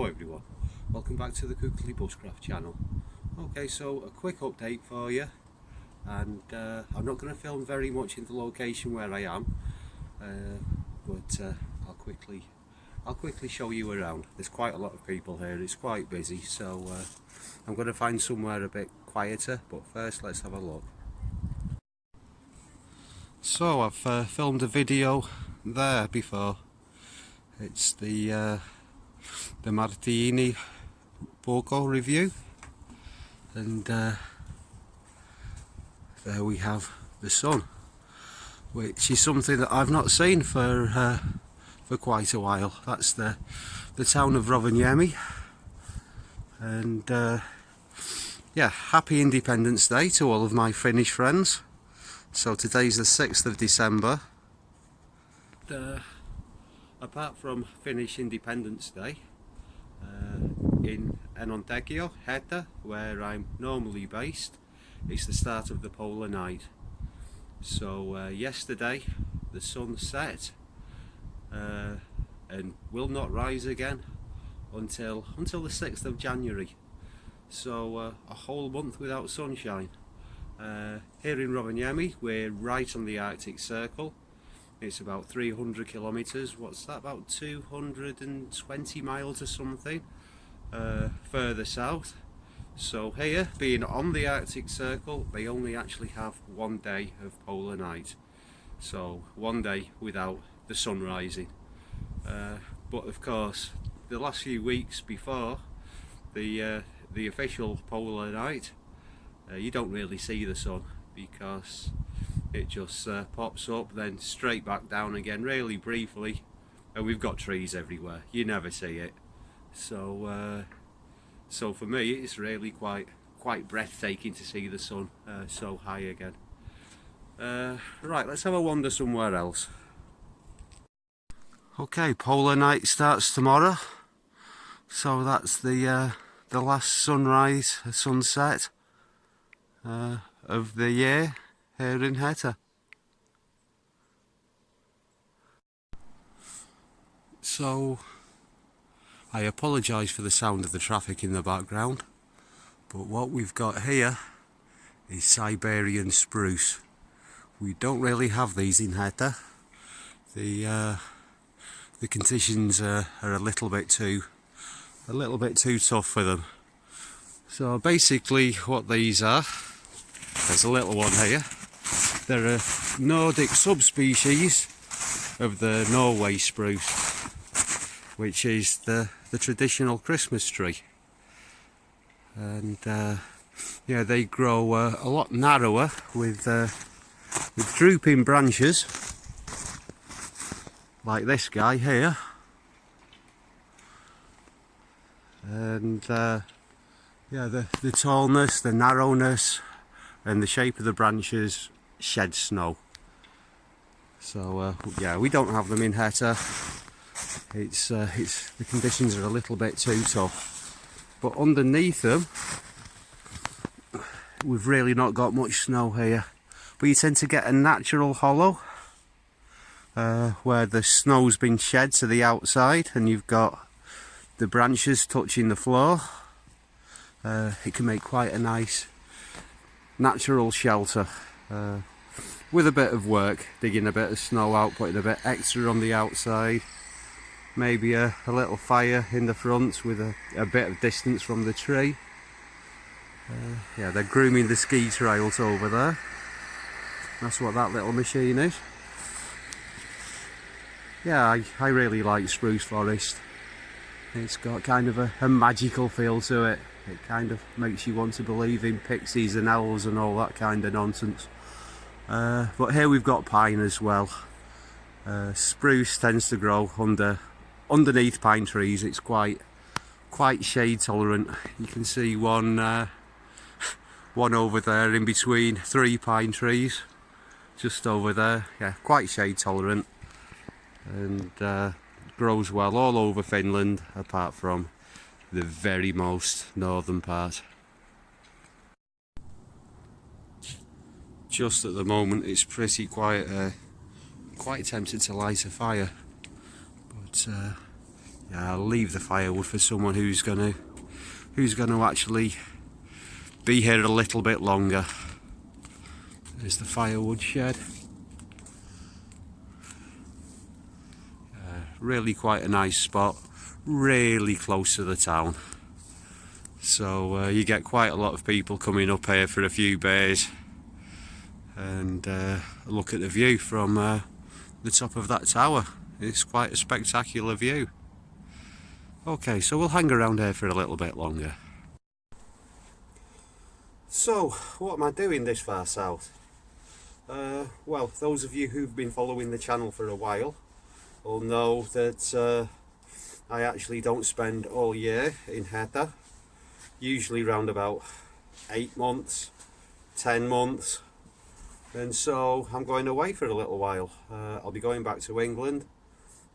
Hello everyone, welcome back to the Bushcraft channel. Okay, so a quick update for you, and I'm not going to film very much in the location where I am, but I'll quickly show you around. There's quite a lot of people here, it's quite busy, so I'm going to find somewhere a bit quieter, but first let's have a look. So I've filmed a video there before. It's the Martini Poco review, and there we have the sun, which is something that I've not seen for quite a while. That's the town of Rovaniemi, and yeah, happy Independence Day to all of my Finnish friends. So today's the 6th of December. Apart from Finnish Independence Day, in Enontekiö, Heta, where I'm normally based, it's the start of the polar night. So yesterday the sun set and will not rise again until the 6th of January. So a whole month without sunshine. Here in Rovaniemi, we're right on the Arctic Circle. It's about 300 kilometres, what's that, about 220 miles or something further south. So here, being on the Arctic Circle, they only actually have one day of polar night. So one day without the sun rising. But of course, the last few weeks before the official polar night, you don't really see the sun, because it just pops up then straight back down again really briefly, and we've got trees everywhere, you never see it. So so for me it's really quite breathtaking to see the sun so high again. Right, let's have a wander somewhere else. Okay, polar night starts tomorrow, so that's the last sunset of the year here in Heta. So I apologise for the sound of the traffic in the background, but what we've got here is Siberian spruce. We don't really have these in Heta. The conditions are a little bit too tough for them. So basically what these are, there's a little one here. They're a Nordic subspecies of the Norway spruce, which is the traditional Christmas tree. And yeah, they grow a lot narrower with drooping branches, like this guy here. And yeah, the tallness, the narrowness, and the shape of the branches shed snow. So yeah, we don't have them in Heta. It's the conditions are a little bit too tough. But underneath them, we've really not got much snow here. But you tend to get a natural hollow where the snow's been shed to the outside, and you've got the branches touching the floor. It can make quite a nice natural shelter, with a bit of work, digging a bit of snow out, putting a bit extra on the outside, maybe a little fire in the front with a bit of distance from the tree. Yeah, they're grooming the ski trails over there. That's what that little machine is. Yeah, I really like spruce forest. It's got kind of a magical feel to it. It kind of makes you want to believe in pixies and elves and all that kind of nonsense. But here we've got pine as well. Spruce tends to grow underneath pine trees. It's quite shade tolerant. You can see one over there in between 3 pine trees, just over there. Yeah, quite shade tolerant, and grows well all over Finland, apart from the very most northern part. Just at the moment it's pretty quiet. Quite tempted to light a fire, but Yeah, I'll leave the firewood for someone who's gonna actually be here a little bit longer. There's the firewood shed. Really quite a nice spot, really close to the town. So you get quite a lot of people coming up here for a few beers and look at the view from the top of that tower. It's quite a spectacular view. Okay, so we'll hang around here for a little bit longer. So, what am I doing this far south? Well, those of you who've been following the channel for a while will know that I actually don't spend all year in Heta. Usually round about 8 months, 10 months, and so I'm going away for a little while. I'll be going back to England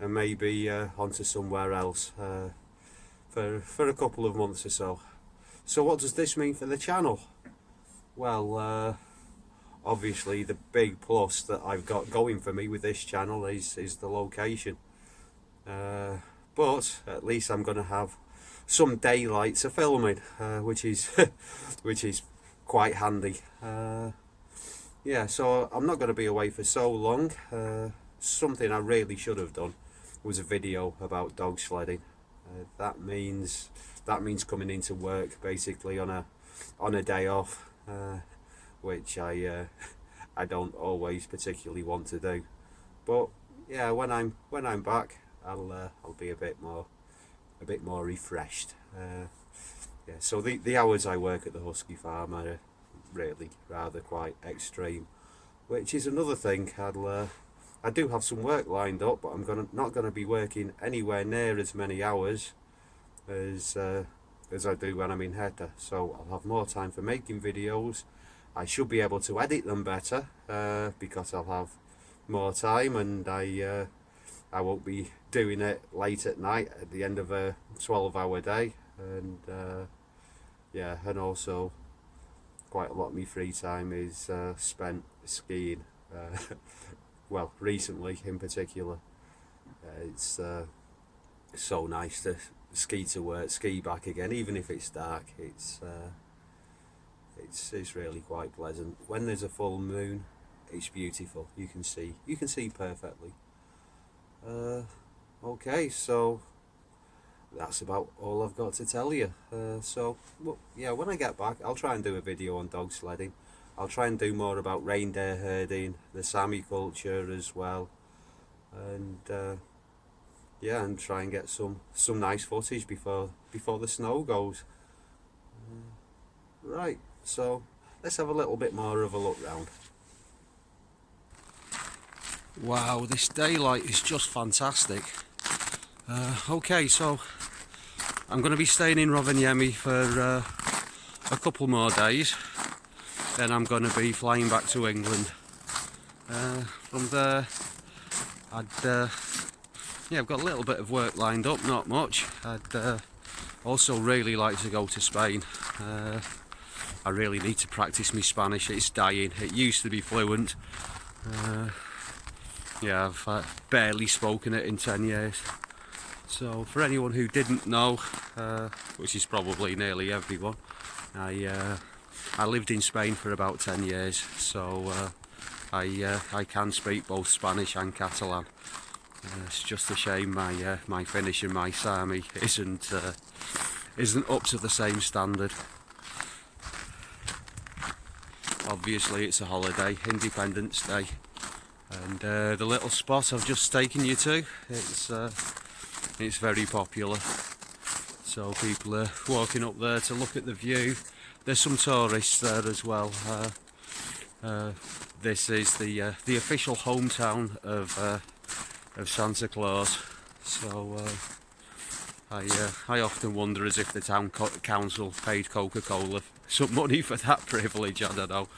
and maybe onto somewhere else for a couple of months or so. So what does this mean for the channel? Well, obviously the big plus that I've got going for me with this channel is the location. But at least I'm going to have some daylight to filming, which is which is quite handy. Yeah, so I'm not going to be away for so long. Something I really should have done was a video about dog sledding. That means coming into work basically on a day off, which I don't always particularly want to do. But yeah, when I'm back, I'll be a bit more refreshed. Yeah, so the hours I work at the husky farm are really rather quite extreme, which is another thing. I do have some work lined up, but I'm not going to be working anywhere near as many hours as I do when I'm in Heta. So I'll have more time for making videos. I should be able to edit them better because I'll have more time, and I won't be doing it late at night at the end of a 12-hour day. And yeah, and also quite a lot of my free time is spent skiing. Well, recently in particular, it's so nice to ski to work, ski back again, even if it's dark. It's really quite pleasant. When there's a full moon, it's beautiful. You can see perfectly. Okay, so that's about all I've got to tell you. So well, yeah, when I get back, I'll try and do a video on dog sledding. I'll try and do more about reindeer herding, the Sami culture as well, and yeah, and try and get some nice footage before the snow goes. Right, so let's have a little bit more of a look round. Wow, this daylight is just fantastic. Okay, so I'm going to be staying in Rovaniemi for a couple more days. Then I'm going to be flying back to England. From there, yeah, I've got a little bit of work lined up, not much. I'd also really like to go to Spain. I really need to practice my Spanish. It's dying. It used to be fluent. Yeah, I've barely spoken it in 10 years. So for anyone who didn't know, which is probably nearly everyone, I lived in Spain for about 10 years, so I can speak both Spanish and Catalan. It's just a shame my Finnish and my Sami isn't up to the same standard. Obviously it's a holiday, Independence Day, and the little spot I've just taken you to, it's very popular. So people are walking up there to look at the view. There's some tourists there as well. This is the official hometown of Santa Claus. So I often wonder as if the town council paid Coca-Cola some money for that privilege. I don't know.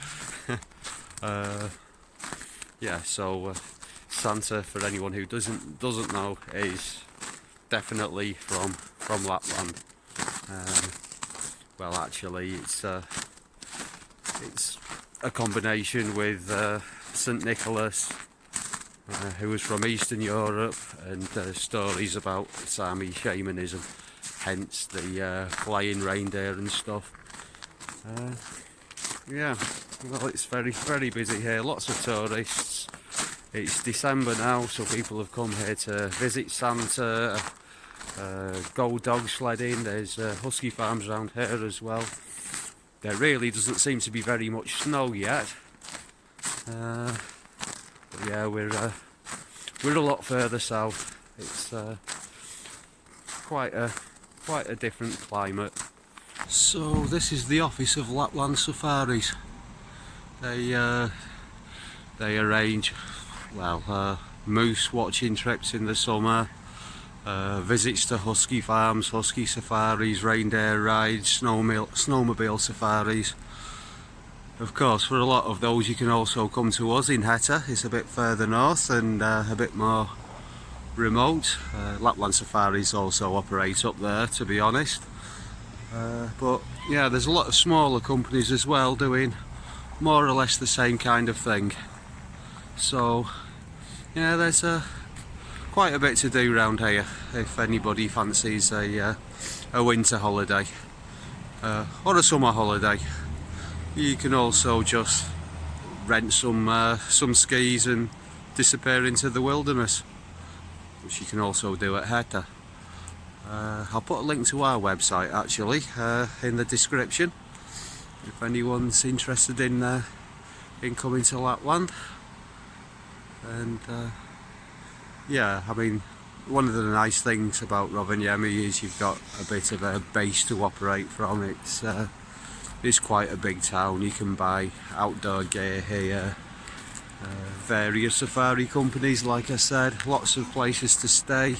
Yeah. So Santa, for anyone who doesn't know, is definitely from Lapland. Well, actually, it's a combination with St. Nicholas who was from Eastern Europe, and stories about Sami shamanism, hence the flying reindeer and stuff. Yeah, well, it's very busy here, lots of tourists. It's December now, so people have come here to visit Santa, go dog sledding. There's husky farms around here as well. There really doesn't seem to be very much snow yet, but yeah, we're a lot further south. It's quite a different climate. So this is the office of Lapland Safaris. They arrange, well, moose watching trips in the summer, visits to husky farms, husky safaris, reindeer rides, snowmobile safaris. Of course, for a lot of those you can also come to us in Hetta. It's a bit further north and a bit more remote. Lapland Safaris also operate up there, to be honest. But yeah, there's a lot of smaller companies as well doing more or less the same kind of thing. So yeah, there's quite a bit to do around here if anybody fancies a winter holiday or a summer holiday. You can also just rent some skis and disappear into the wilderness, which you can also do at Hetta. I'll put a link to our website actually in the description if anyone's interested in coming to Lapland. And yeah, I mean, one of the nice things about Rovaniemi is you've got a bit of a base to operate from. It's quite a big town. You can buy outdoor gear here, various safari companies, like I said, lots of places to stay.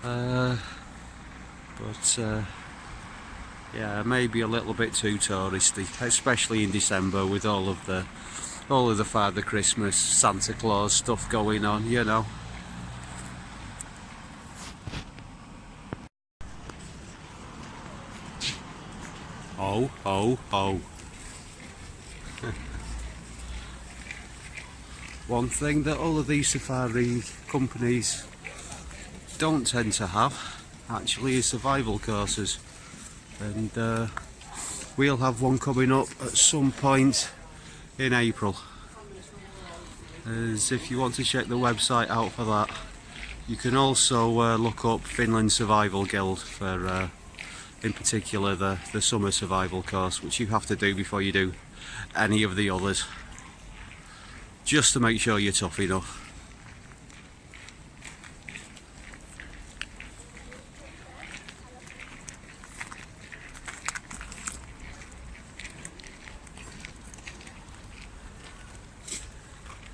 But yeah, maybe a little bit too touristy, especially in December with all of the Father Christmas, Santa Claus stuff going on, you know. Ho, ho, ho. One thing that all of these safari companies don't tend to have actually is survival courses, and we'll have one coming up at some point in April. As if you want to check the website out for that. You can also look up Finland Survival Guild for in particular the summer survival course, which you have to do before you do any of the others, just to make sure you're tough enough.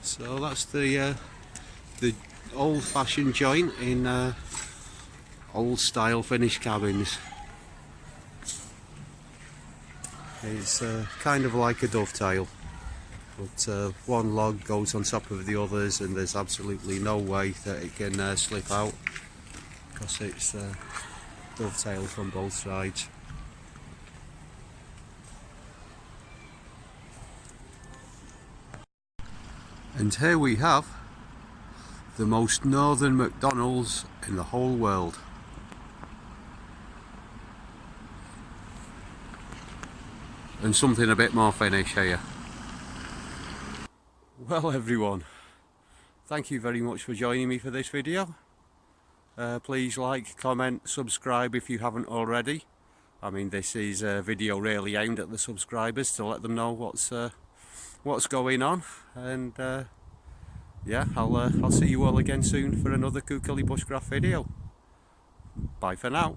So that's the old-fashioned joint in old-style Finnish cabins. It's kind of like a dovetail, but one log goes on top of the others, and there's absolutely no way that it can slip out because it's dovetailed from both sides. And here we have the most northern McDonald's in the whole world. And something a bit more Finnish here. Well everyone, thank you very much for joining me for this video. Please like, comment, subscribe if you haven't already. I mean, this is a video really aimed at the subscribers to let them know what's going on, and yeah, I'll see you all again soon for another Kuukkeli Bushcraft video. Bye for now.